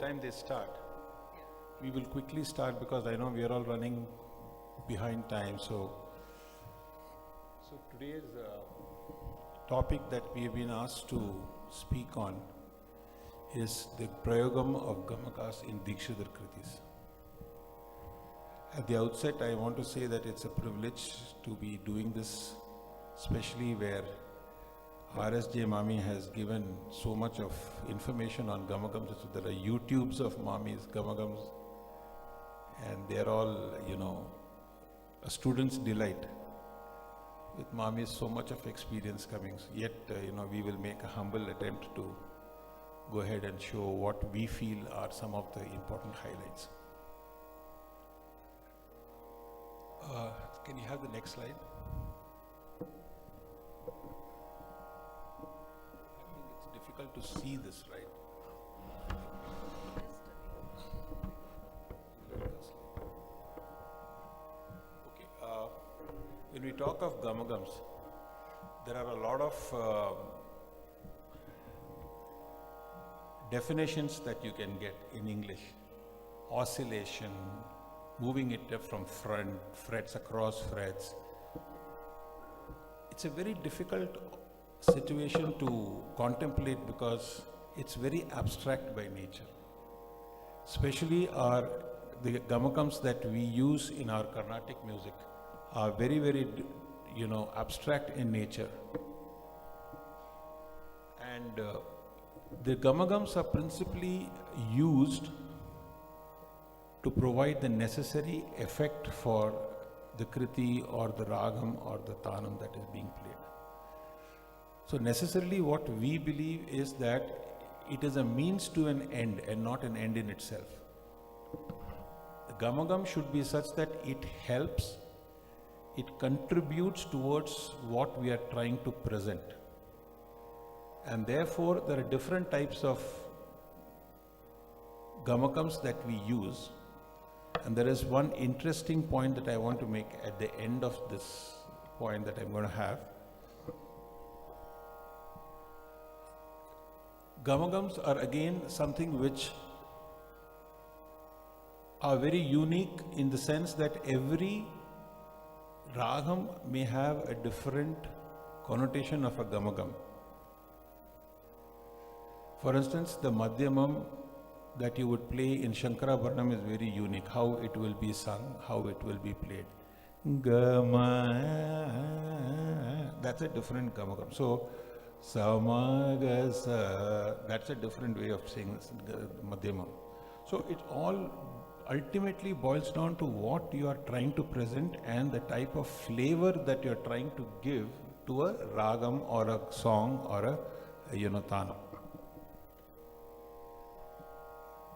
time they start. We will quickly start because I know we are all running behind time. So today's topic that we have been asked to speak on is the Prayogam of Gamakas in Dikshitar Kritis. At the outset, I want to say that it's a privilege to be doing this, especially where RSJ Mami has given so much of information on Gamakams. So there are YouTubes of Mami's Gamakams, and they're all, a student's delight. With Mami's so much of experience coming, yet, we will make a humble attempt to go ahead and show what we feel are some of the important highlights. Can you have the next slide? It's difficult to see this, right? Okay. When we talk of Gamakams, there are a lot of definitions that you can get in English. Oscillation, moving it from front, frets across frets. It's a very difficult situation to contemplate because it's very abstract by nature. Especially the Gamakams that we use in our Carnatic music are very, very, abstract in nature. And the Gamakams are principally used to provide the necessary effect for the Kriti or the Ragam or the Tanam that is being played. So necessarily what we believe is that it is a means to an end and not an end in itself. The Gamakam should be such that it helps, it contributes towards what we are trying to present. And therefore, there are different types of Gamakams that we use. And there is one interesting point that I want to make at the end of this point that I'm going to have. Gamakams are again something which are very unique in the sense that every Ragam may have a different connotation of a Gamakam. For instance, the Madhyamam that you would play in Shankarabharanam is very unique, how it will be sung, how it will be played. Gama, that's a different Gamakam. So, Samagasa, that's a different way of saying Madhyamam. So, it all ultimately boils down to what you are trying to present and the type of flavor that you are trying to give to a Ragam or a song or a Tanam.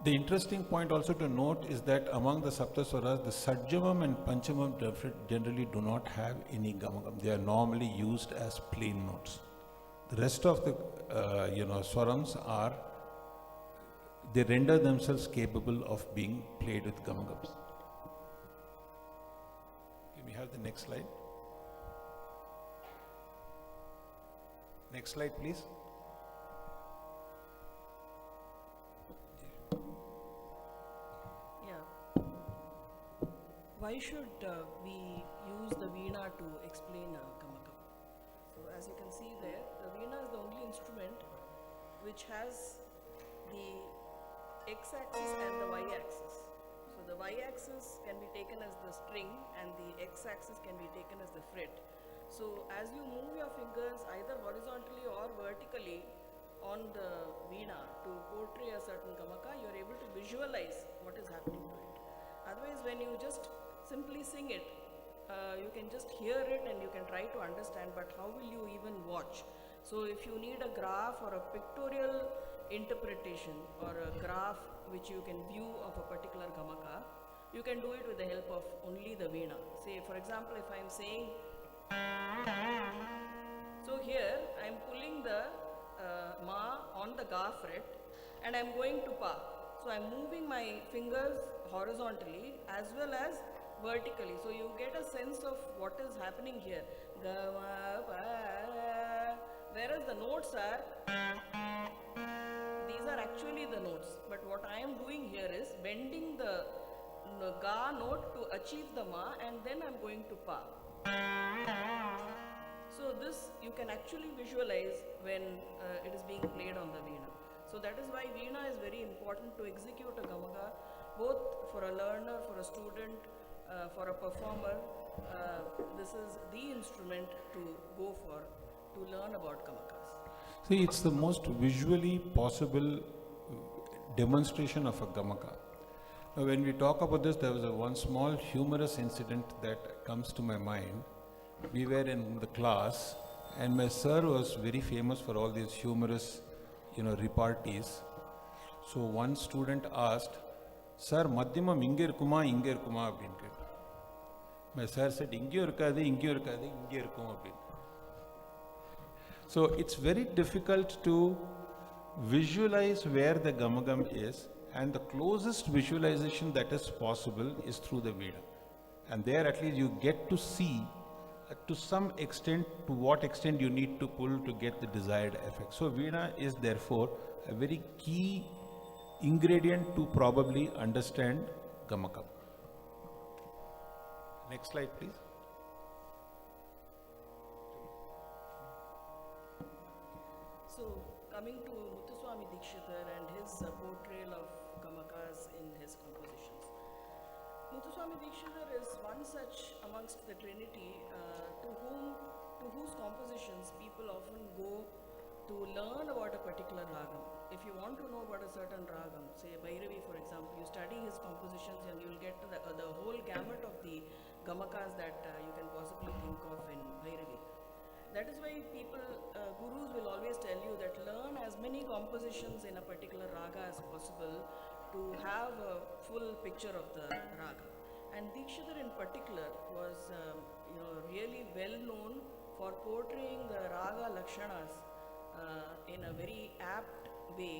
The interesting point also to note is that among the Saptaswaras, the Sajjamam and Panchamam generally do not have any Gamakam. They are normally used as plain notes. The rest of the Swarams they render themselves capable of being played with Gamakams. Can we have the next slide? Next slide, please. Why should we use the Veena to explain Gamakam? So as you can see there, the Veena is the only instrument which has the x-axis and the y-axis. So the y-axis can be taken as the string and the x-axis can be taken as the fret. So as you move your fingers either horizontally or vertically on the Veena to portray a certain Gamaka, you are able to visualize what is happening to it. Otherwise, when you just simply sing it, you can just hear it and you can try to understand, but how will you even watch? So if you need a graph or a pictorial interpretation or a graph which you can view of a particular Gamaka, you can do it with the help of only the Veena. Say for example, if I am saying, so here I am pulling the Ma on the Ga fret and I am going to Pa. So I am moving my fingers horizontally as well as vertically. So you get a sense of what is happening here. Whereas the notes are, the these are actually the notes, but what I am doing here is bending the ga note to achieve the ma, and then I'm going to pa. So this you can actually visualize when it is being played on the veena. So that is why veena is very important to execute a gamaka, both for a learner, for a student, for a performer. This is the instrument to go for to learn about gamakas. See, it's the most visually possible demonstration of a gamaka. Now, when we talk about this, there was one small humorous incident that comes to my mind. We were in the class, and my sir was very famous for all these humorous, repartees. So one student asked, "Sir, madhyamam inge irukuma, inge irukuma?" அப்படின்ட்டு. My sir said, "இங்கேயும் இருக்காது, இங்கேயும் இருக்காது, இங்கே இருக்கும்" அப்படின்னு. So it's very difficult to visualize where the gamagam is, and the closest visualization that is possible is through the veena. And there at least you get to see to some extent to what extent you need to pull to get the desired effect. So veena is therefore a very key ingredient to probably understand gamakam. Next slide please. So coming to Muthuswamy Dikshitar and his portrayal of Gamakas in his compositions. Muthuswamy Dikshitar is one such amongst the trinity to whose compositions people often go to learn about a particular ragam. If you want to know about a certain ragam, say Bhairavi for example, you study his compositions and you will get to the whole gamut of the Gamakas that you can possibly think of in Bhairavi. That is why people, gurus will always tell you that learn as many compositions in a particular raga as possible to have a full picture of the raga. And Dikshitar in particular was really well known for portraying the raga lakshanas in a very apt way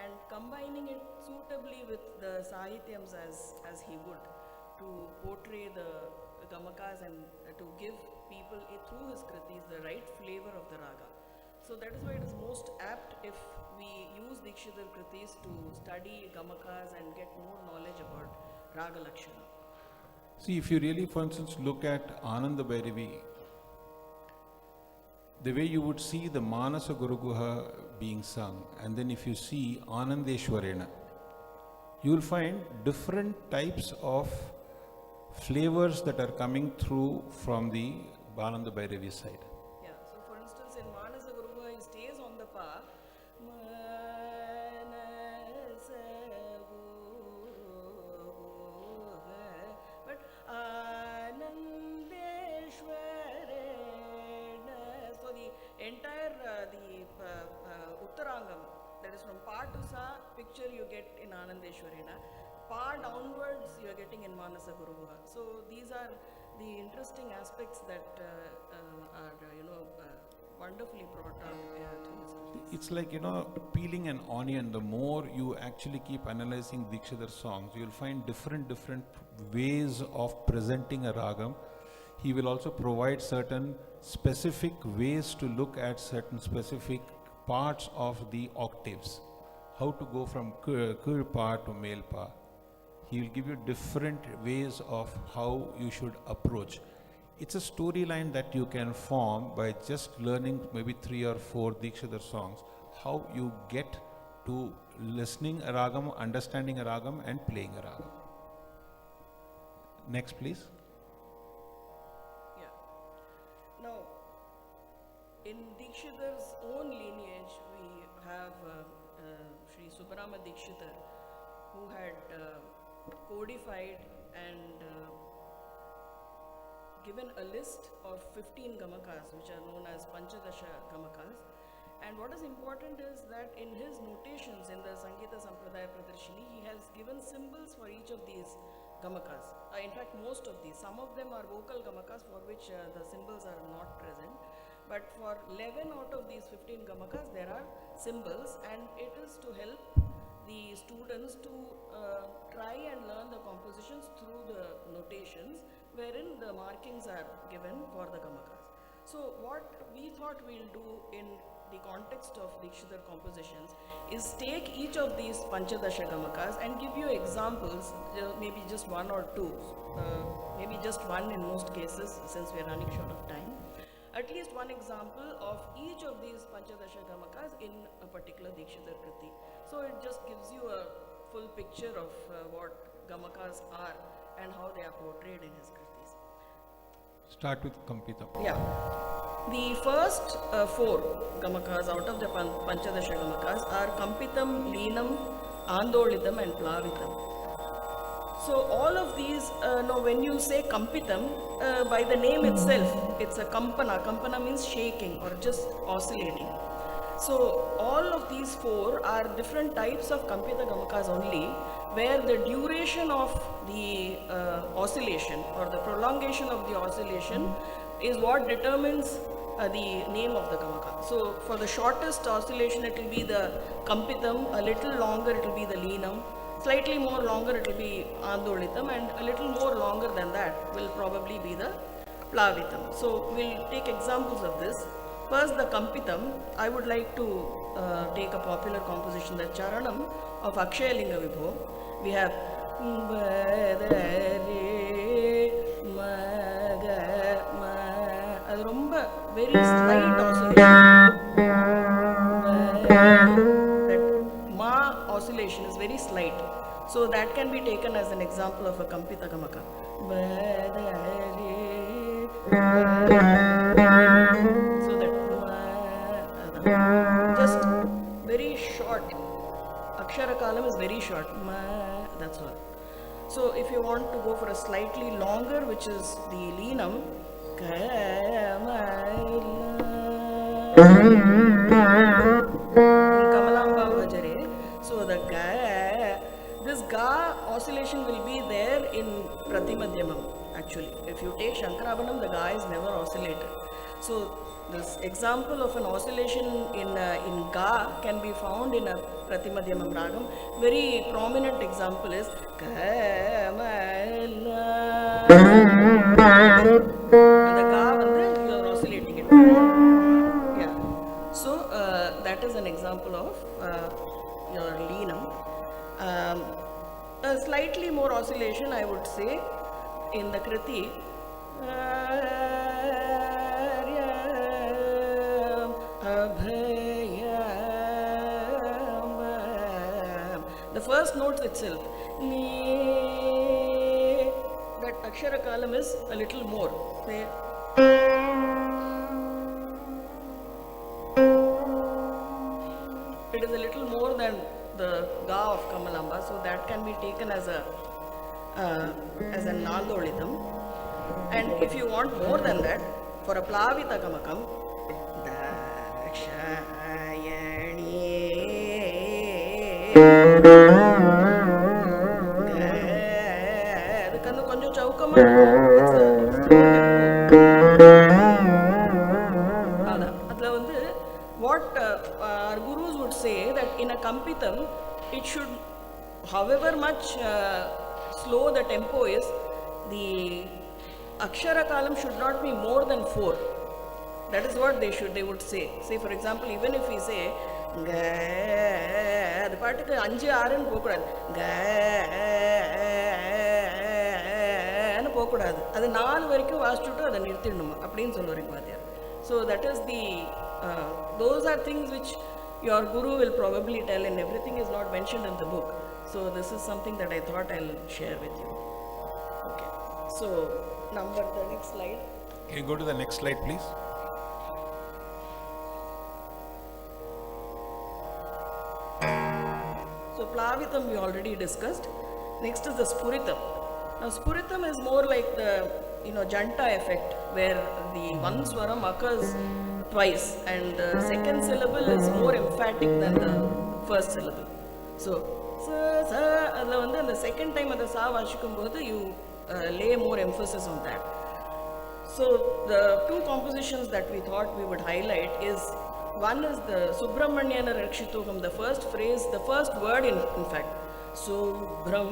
and combining it suitably with the sahityams as he would to portray the gamakas and to give people through his kritis the right flavor of the raga. So that is why it is most apt if we use Dikshitar kritis to study gamakas and get more knowledge about raga lakshana. See, if you really, for instance, look at Ananda Bhairavi, the way you would see the Manasa Guruguha being sung, and then if you see Anandeshwarena, you will find different types of flavors that are coming through from the Ananda Bhairavi side. Yeah, so for instance, in Manasa Guruguha, he stays on the pa. But so the entire Uttarangam, that is from pa to sa, picture you get in Anandeshwarena. Pa downwards you are getting in Manasa Guruguha. So these are the interesting aspects that are wonderfully brought out through his kritis. It's like, peeling an onion. The more you actually keep analyzing Dikshitar songs, you'll find different ways of presenting a ragam. He will also provide certain specific ways to look at certain specific parts of the octaves. How to go from kir pa to male pa. He will give you different ways of how you should approach. It's a storyline that you can form by just learning maybe 3 or 4 Dikshitar songs, how you get to listening a ragam, understanding a ragam and playing a ragam. Next please. Yeah. Now, in Dikshitar's own lineage, we have Sri Subbarama Dikshitar, who had codified and given a list of 15 Gamakas, which are known as Panchadasha Gamakas. And what is important is that in his notations in the Sangeeta Sampradaya Pradarshini, he has given symbols for each of these Gamakas. In fact, most of these. Some of them are vocal Gamakas for which the symbols are not present. But for 11 out of these 15 Gamakas, there are symbols, and it is to help the students to try and learn the compositions through the notations, wherein the markings are given for the Gamakas. So what we thought we'll do in the context of Dikshitar compositions is take each of these Panchadasha Gamakas and give you examples, maybe just one or two, maybe just one in most cases since we are running short of time. At least one example of each of these Panchadasha Gamakas in a particular Dikshitar Kriti. So it just gives you a full picture of what Gamakas are and how they are portrayed in his Kritis. Start with Kampitam. Yeah. The first four Gamakas out of the Panchadasha Gamakas are Kampitam, Leenam, Andolitam and Plavitam. So all of these, now when you say Kampitam, by the name itself, it's a Kampana. Kampana means shaking or just oscillating. So all of these four are different types of Kampita Gamakas only, where the duration of the oscillation or the prolongation of the oscillation is what determines the name of the Gamaka. So for the shortest oscillation it will be the Kampitam, a little longer it will be the Leenam, slightly more longer it will be Andolitam, and a little more longer than that will probably be the Plavitam. So we'll take examples of this. First the Kampitam, I would like to take a popular composition, the Charanam of Akshayalinga Vibho. We have very slight oscillation. That ma oscillation is very slight. So that can be taken as an example of a Kampita Gamaka. So that just very short. Akshara kalam is very short. That's all. So if you want to go for a slightly longer, which is the Leenam, Kamalamba Vajare. So the ga, this ga oscillation will be there in Pratimadhyamam actually. If you take Shankarabanam, the ga is never oscillated. So this example of an oscillation in ga can be found in a Pratimadhyamam ragam. Very prominent example is Kamala. And the ga, you are oscillating it. Yeah. So that is an example of your Leenam. A slightly more oscillation, I would say, in the Kriti. The first notes itself, that Akshara kalam is a little more. Say, it is a little more than the ga of Kamalamba, so that can be taken as a Naldolitham. And if you want more than that, for a Plavita Gamakam, what our gurus would say that in a Kampitam, it should, however much slow the tempo is, the Akshara kalam should not be more than 4. That is what they would say. Say for example, even if we say ga, the particle 5 6 anu pokudadu, ga anu pokudadu, adu 4 varaikum vaasichittu adu nirthidnuma appdinu solluvaringa vaadiyar. So that is the those are things which your guru will probably tell, and everything is not mentioned in the book. So this is something that I thought I'll share with you. Okay. So the next slide. Can you go to the next slide, please? So Plavitam we already discussed. Next is the Spuritam. Now Spuritam is more like the Janta effect, where the one swaram occurs twice and the second syllable is more emphatic than the first syllable. So the second time at the sa vaashikumbodu you lay more emphasis on that. So the two compositions that we thought we would highlight is, one is the Subramanyana Rakshitokam, the first phrase, the first word in fact, Subramanyana.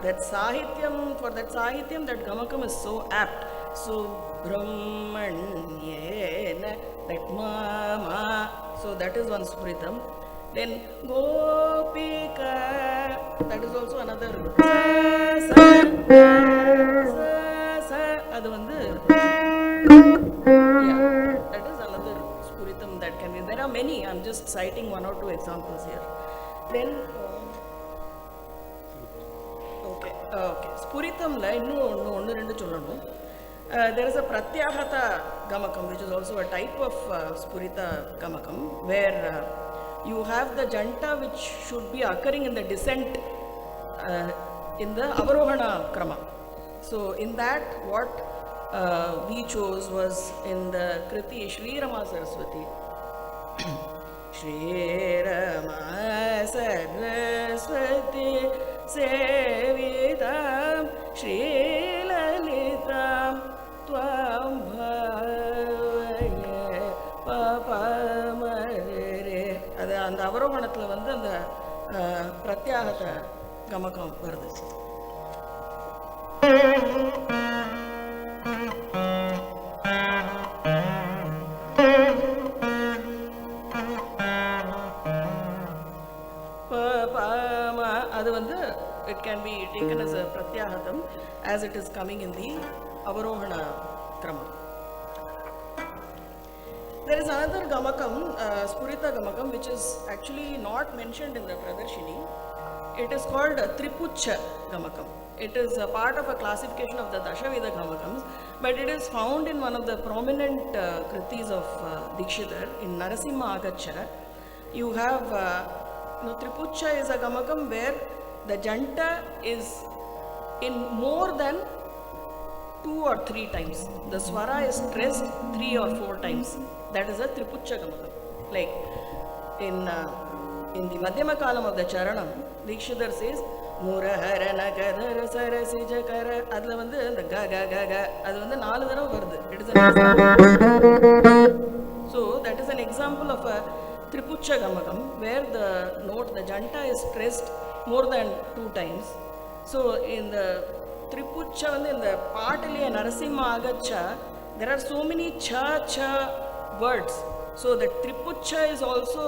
that sahityam, for that sahityam, that Gamakam is so apt. So, Brahmanyena, that ma, so that is one Spuritam. Then Gopika, that is also another adu vandu, yeah, that is another Spuritam that can be. There are many, I am just citing one or two examples here. Then okay, Spuritamla innu onnu rendu sollanum. There is a Pratyahata Gamakam, which is also a type of Spurita Gamakam, where you have the janta which should be occurring in the descent in the Avarohana Krama. So in that, what we chose was in the Kriti Shri Rama Saraswati. Shri Rama Saraswati Sevitam Shri Lalitam Tvam Bhavaya Papamare. அது அந்த அவரோகணத்தில் வந்து அந்த பிரத்யாகத கமகம் வருது. அது வந்து it can be taken as a pratyahadam as it is coming in the avarohana krama. There is another gamakam, Spurita gamakam, which is actually not mentioned in the Pradarshini. It is called Tripucha gamakam. It is a part of a classification of the Dashaveda gamakams, but it is found in one of the prominent kritis of Dikshitar in Narasimha Agacha. You have Tripucha is a gamakam where the janta is in more than 2 or 3 times. The swara is stressed 3 or 4 times. That is a Tripucha gamakam. Like in the Madhyama Kalam of the Charanam, Dikshitar says Muraharana Kadara Sarasijakara. Adla vandu the ga ga ga ga. Adu vandu 4 தடவை வருது. It is an example. So that is an example of a Tripucha gamakam where the note, the janta is stressed more than 2 times. So in the Tripucha, in the Pataliya Narasimha Agacha, there are so many cha words. So the Tripucha is also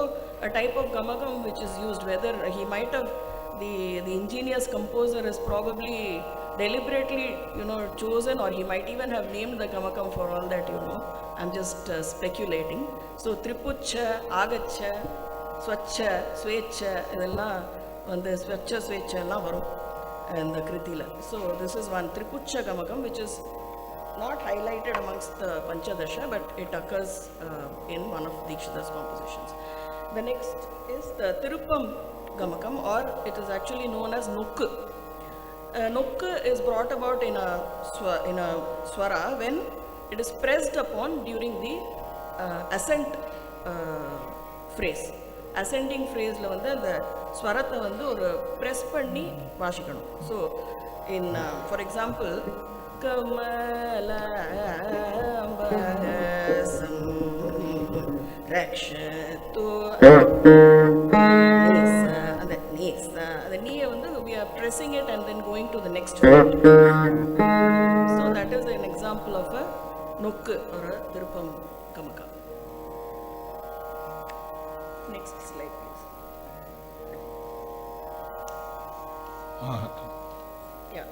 a type of gamakam which is used. Whether he might have, the ingenious composer is probably deliberately chosen, or he might even have named the gamakam for all that I'm just speculating. So Tripucha, Agacha, Swacha, Svecha, idella vandu Swacha Svecha ella varum and the Kritila. So this is one Tripucha gamakam which is not highlighted amongst the Panchadasha, but it occurs in one of Dikshitar's compositions. The next is the Tirupam gamakam, or it is actually known as Nukku. Nukku is brought about in a swara when it is pressed upon during the ascent phrase. Ascending phrase la vandu the swaratha vandu or press panni vaasikanum. So in for example, Kamalambasam Rakshatu Nisa, and that Nisa, the Niya vandu we are pressing it and then going to the next note. So that is an example of a Nukku or a Tirupam Gamaka. Next slide, please. Ahata. Yeah.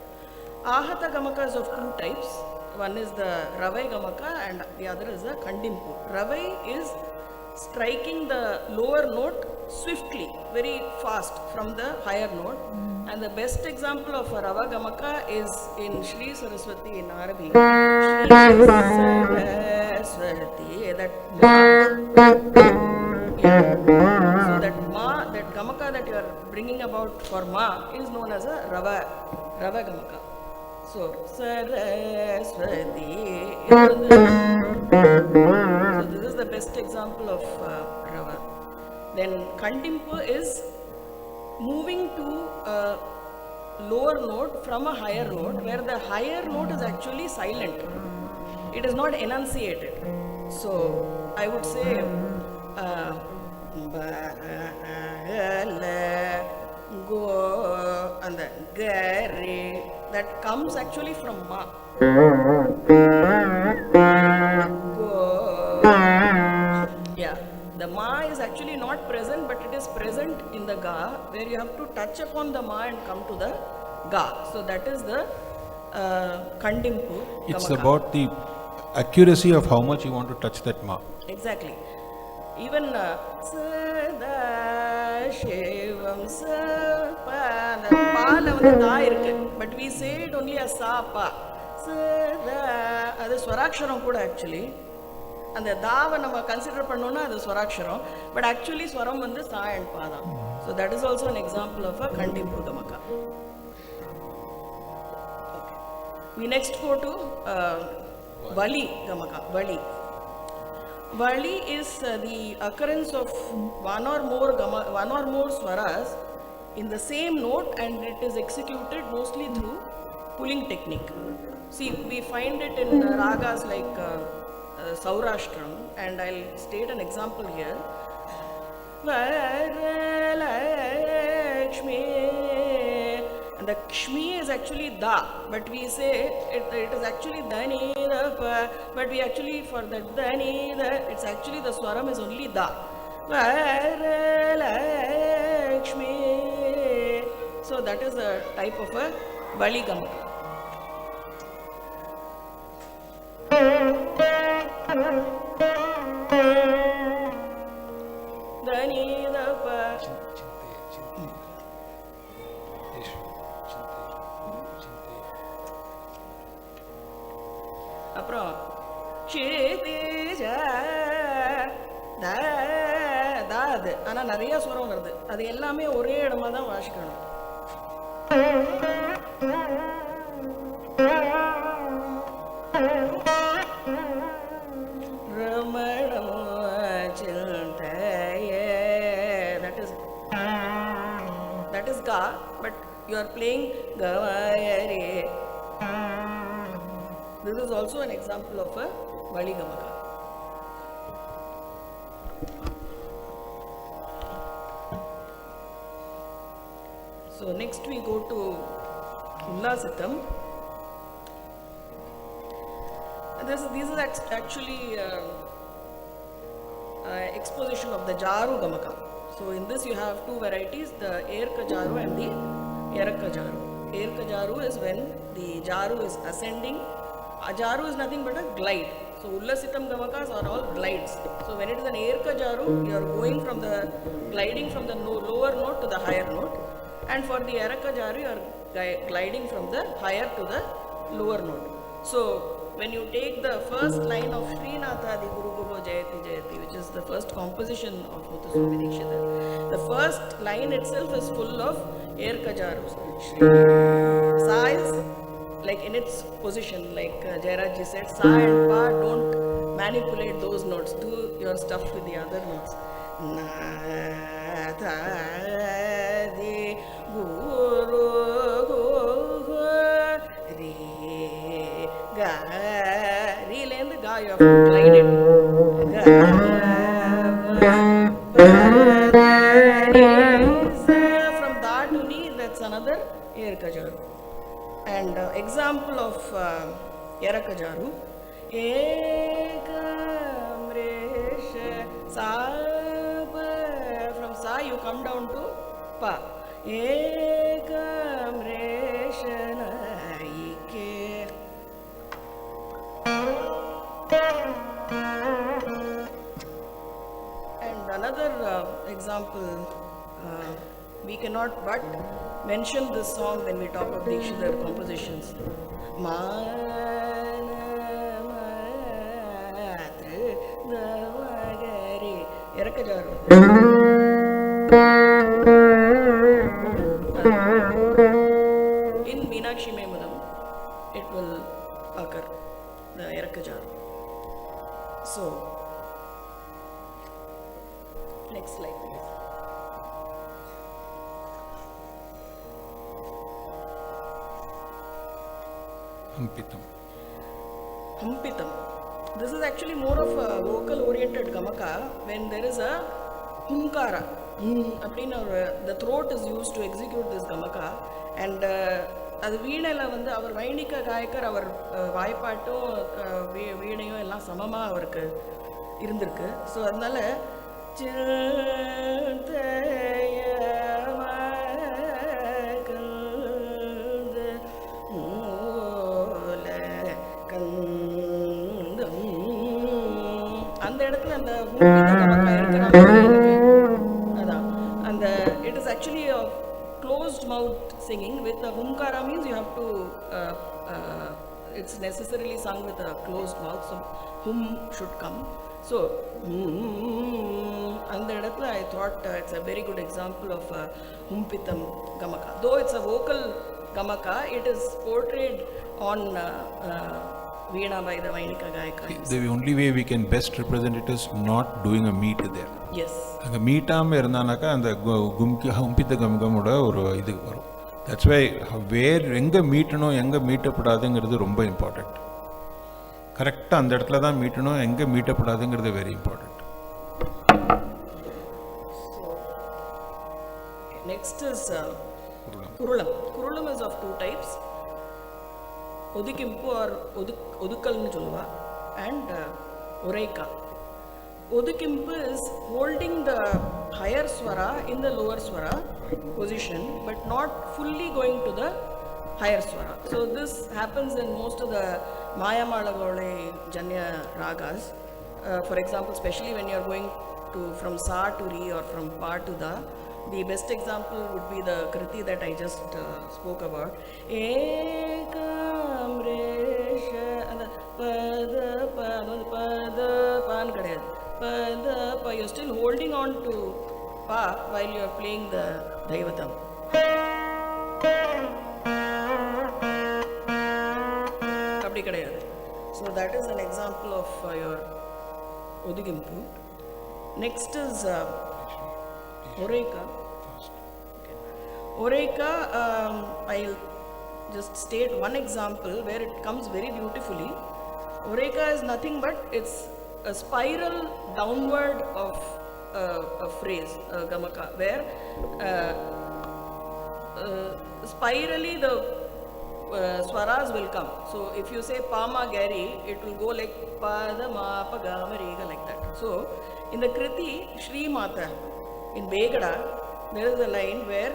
Ahata Gamakas of 2 types. One is the Ravai Gamaka and the other is the Kandimpu. Ravai is striking the lower note swiftly, very fast from the higher note. And the best example of a Rava Gamaka is in Shri Saraswati in Arabic. Shri Saraswati, that ma. Yeah. So that ma, that Gamaka that you are bringing about for ma is known as a Rava Gamaka. So Saraswati. So this is the best example of Rava. Then Kandimpu is moving to a lower note from a higher note, where the higher note is actually silent. It is not enunciated. So I would say go, and the gare, that comes actually from ma. Go. Yeah, the ma is actually not present, but it is present in the ga, where you have to touch upon the ma and come to the ga. So that is the kandimpu. It's Gamaka. about the accuracy of how much you want to touch that ma. Exactly. Even Sada Shivam Sapa, the pa la வந்து தா இருக்கு, but we say it only as sa pa. Sada, அது ஸ்வராட்சரம் கூட actually. அந்த தாவை நம்ம consider பண்ணோம்னா அது ஸ்வராட்சரம், but actually ஸ்வரம் வந்து சா அண்ட் பா தான். So that is also an example of a கண்டிம்பு gamaka. We next go to Vali Gamaka. Vali is the occurrence of one or more swaras in the same note, and it is executed mostly through pulling technique. See, we find it in ragas like Saurashtram, and I'll state an example here. Varalakshmi, and the kshmi is actually da, but we say it is actually dani da pa, but we actually for the dani da, it's actually the swaram is only da. Varalakshmi, so that is a type of a Vali Gamaka. Dani da pa. அப்புறம் க்ஷிதிஜ த அது ஆனால் நிறைய சுரம் வருது, அது எல்லாமே ஒரே இடமா தான் வாசிக்கணும். ரமணம் சிந்தைய, that is ga, but you are playing gavayare. This is also an example of a Vali Gamaka. So next we go to Ullasitam. This is actually exposition of the Jaru Gamaka. So in this you have two varieties, the Erka Jaru and the Eraka Jaru. Erka Jaru is when the Jaru is ascending. A Jaru is nothing but a glide. So Ullasitam Gamakas are all glides. So when it is an Erka Jaru, you are going from the gliding from the lower note to the higher note, and for the Eraka Jaru, you are gliding from the higher to the lower note. So when you take the first line of Srinatha Adi Guru Guru Jayati Jayati, which is the first composition of Muthuswamy Dikshitar, the first line itself is full of Erka Jarus. Sa is like in its position, like Jeyaraaj said, sa and pa, don't manipulate those notes, do your stuff with the other notes. Natha Adi Guru Guru Re Ga, Re and Ga, you have to glide it. Ga, from Da to Ni, that's another Erka Jaru. And example of Eraka Jaru, Ekam Resha Sa, from Sa you come down to Pa. Ekam Resha Naike. And another example, we cannot but mention this song when we talk of Dikshitar compositions. Eraka Jaru. In Meenakshi Memudam, it will occur, the Eraka Jaru. So, next slide please. Hampitam. This is actually more of a vocal oriented gamaka when there is a hunkara. the throat is used to execute this gamaka, and அது வீணையில் வந்து அவர் வைணிக காயக்கர், அவர் வாய்ப்பாட்டும் வீணையும் எல்லாம் சமமாக அவருக்கு இருந்திருக்கு. So அதனால அந்த இடத்துல அந்த இருக்கிற அதான் அந்த it is actually closed mouth singing. With a humkara means you have to it's necessarily sung with a closed mouth, so hum should come. So and that I thought it's a very good example of humpitam gamaka. Though it's a vocal gamaka, it is portrayed on veena by the vainika gayaka. The only way we can best represent it is not doing a meet there. Yes, அங்கே மீட்டாமல் இருந்தானாக்கா அந்த ஹம்பித்த கமகமோட ஒரு இது வரும். That's why எங்கே மீட்டணும் எங்கே மீட்டப்படாதுங்கிறது ரொம்ப important. கரெக்டாக அந்த இடத்துல தான் மீட்டணும், எங்கே மீட்டப்படாதுங்கிறது வெரி இம்பார்ட்டண்ட். நெக்ஸ்ட் இஸ் குருளம். குருளம் இஸ் ஆஃப் 2 types. ஒதுக்கிம்பு ஆர் ஒதுக்கல்னு சொல்லுவா, அண்ட் ஒரேக்கா. Odukimpu is holding the higher swara in the lower swara position, but not fully going to the higher swara. So this happens in most of the Mayamalagole Janya ragas. For example, especially when you are going from Sa to Re or from Pa to Da, the best example would be the Kriti that I just spoke about. Ekamresha and pada pada pan kadayad. Pa, you're still holding on to Pa while you're playing the Daivatam. Kapdi kadayadu. So that is an example of your Odugimpu. Next is Oreka. Okay. Oreka, I'll just state one example where it comes very beautifully. Oreka is nothing but it's a spiral downward of a phrase, gamaka, where spirally the swaras will come. So if you say pama gari, it will go like pada ma pa ga ma re ga, like that. So in the Kriti Shri Mata in Begada, there is a line where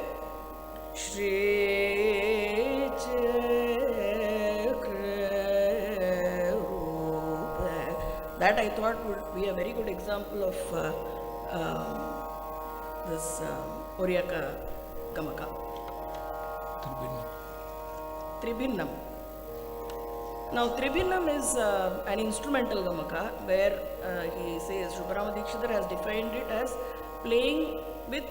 Shri that I thought would be a very good example of this Oriaka Gamaka. Tribhinnam. Now Tribhinnam is an instrumental Gamaka where he says, Muthuswamy Dikshitar has defined it as playing with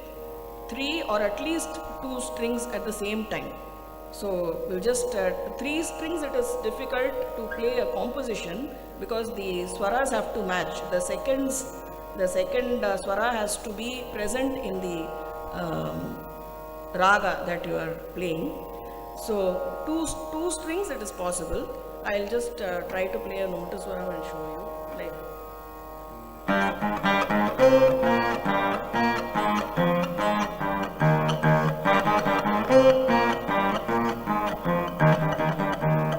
3 or at least 2 strings at the same time. So we'll just 3 strings, it is difficult to play a composition because the swaras have to match. The second swara has to be present in the raga that you are playing. So 2 strings it is possible. I'll just try to play a Muthuswara and show you. Like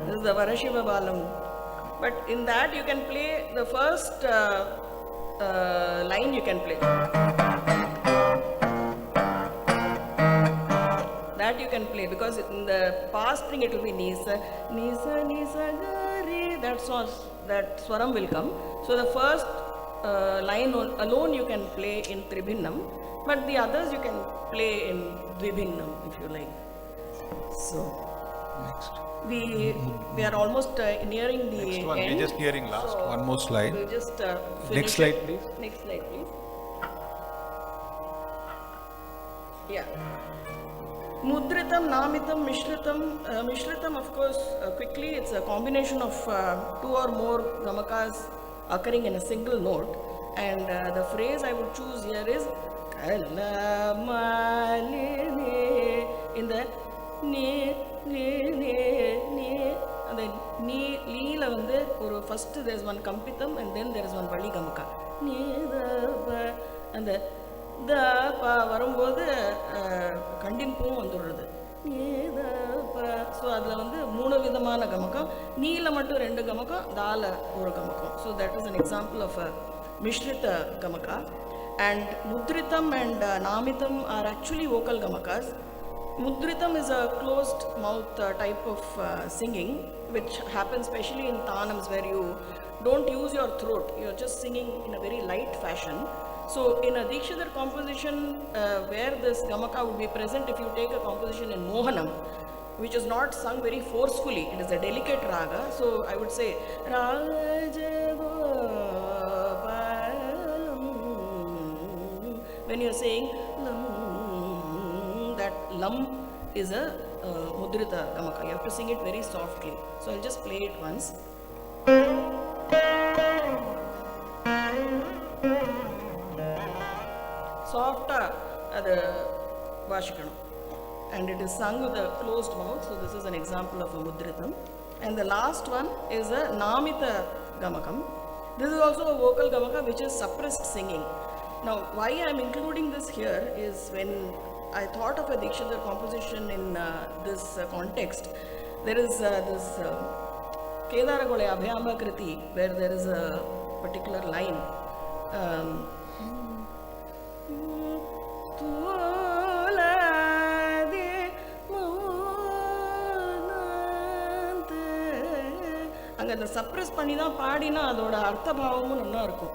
this is the Varashiva Balam. But in that you can play the first line you can play. That you can play because in the past string it will be nisa, nisa, nisa, gari. That swaram will come. So the first line alone you can play in Tribhinnam, but the others you can play in Dvibhinnam if you like. So Next. we are almost nearing the Next one. end. We're just nearing last. So One more slide. we'll just finish Next slide, it. please. Next slide, please. Yeah. Mudritam, Namitam, Mishritam. Mishritam, of course, quickly, it's a combination of 2 or more Gamakas occurring in a single note. And the phrase I would choose here is in the ni, ni, ni, ni. And then ni, li la vande, first there is one Kampitam and then there is one Vali Gamaka. Ni, da, ba, and the இந்த வரும்போது கண்டிப்பும் வந்துடுறது. So அதில் வந்து 3 விதமான கமக்கம், நீல மட்டும் 2 கமக்கம், தால 1 கமக்கம். So that is an example of a Mishrita Gamaka. And Mudritam and Namitam are actually vocal Gamakas. Mudritam is a closed mouth type of singing, which happens especially in Tanams, where you don't use your throat, you're just singing in a very light fashion. So in a Dikshitar composition where this Gamaka would be present, if you take a composition in Mohanam, which is not sung very forcefully, it is a delicate raga. So I would say when you're saying that lam is a mudrita gamaka, you have to sing it very softly. So I'll just play it once. Soft adu vaashikanam, and it is sung with a closed mouth. So this is an example of a mudritam. And the last one is a namita gamakam. This is also a vocal gamaka which is suppressed singing. Now why I am including this here is when I thought of a Dikshitar composition in this context, there is this Kedaragole Abhyama Kriti, where there is a particular line. அங்கே அந்த suppress பண்ணி தான் பாடினா அதோட அர்த்த பாவமும் நல்லா இருக்கும்.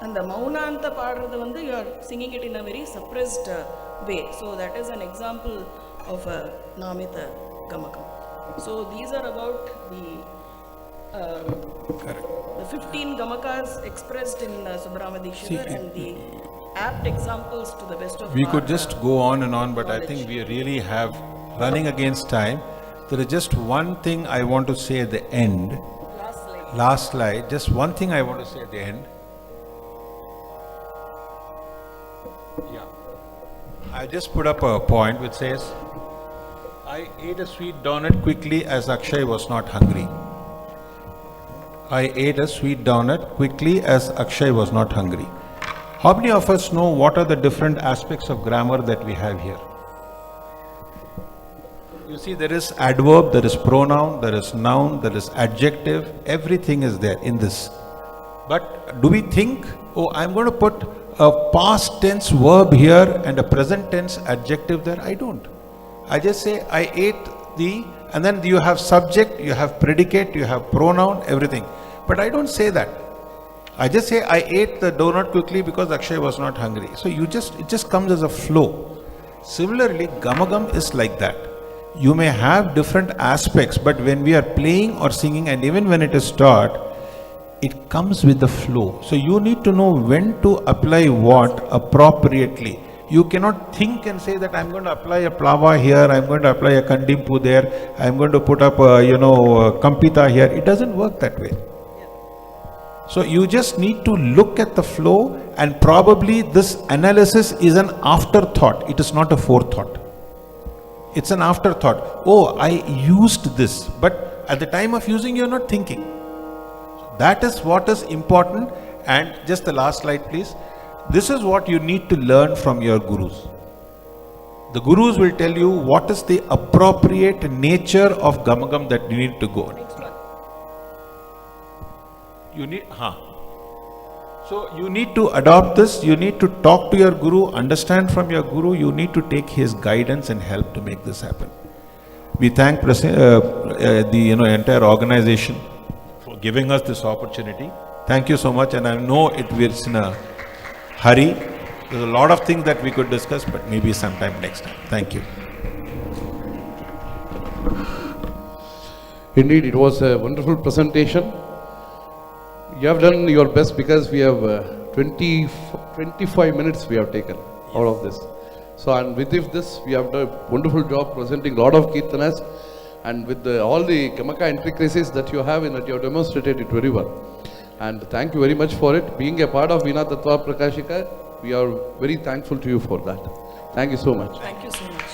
அந்த மௌனாந்த பாடுறது வந்து you are singing it in a very suppressed way. So that is an example of a namita gamakam. So these are about the 15 gamakas expressed in Subrahma Dikshitar and the apt examples to the best of We our, could just go on and on, but knowledge. I think we really have running against time. There is just one thing I want to say at the end. Last slide. Just one thing I want to say at the end. Yeah. I just put up a point which says, I ate a sweet donut quickly as Akshay was not hungry. I ate a sweet donut quickly as Akshay was not hungry. How many of us know what are the different aspects of grammar that we have here? You see, there is adverb, there is pronoun, there is noun, there is adjective, everything is there in this. But do we think, oh, I'm going to put a past tense verb here and a present tense adjective there? I don't. I just say, I ate the, and then you have subject, you have predicate, you have pronoun, everything. But I don't say that. I just say, I ate the donut quickly because Akshay was not hungry. So it just comes as a flow. Similarly, Gamagam is like that. You may have different aspects, but when we are playing or singing, and even when it is taught, it comes with the flow. So you need to know when to apply what appropriately. You cannot think and say that I'm going to apply a plava here, I'm going to apply a kandimpu there, I'm going to put up a, kampita here. It doesn't work that way. So you just need to look at the flow, and probably this analysis is an afterthought. It is not a forethought. It's an afterthought. Oh, I used this, but at the time of using, you're not thinking. That is what is important. And just the last slide, please. This is what you need to learn from your gurus. The gurus will tell you what is the appropriate nature of Gamagam that you need to go. You need, So you need to adopt this, you need to talk to your guru, understand from your guru, you need to take his guidance and help to make this happen. We thank the entire organization for giving us this opportunity. Thank you so much, and I know it was in a hurry. There's a lot of things that we could discuss, but maybe sometime next time. Thank you. Indeed, it was a wonderful presentation. You have done your best because we have 25 minutes we have taken out of this. So, and with this, we have done a wonderful job presenting a lot of Kirtanas, and with all the Gamaka intricacies that you have in it, you have demonstrated it very well. And thank you very much for it. Being a part of Veena Tattwa Prakashika, we are very thankful to you for that. Thank you so much. Thank you so much.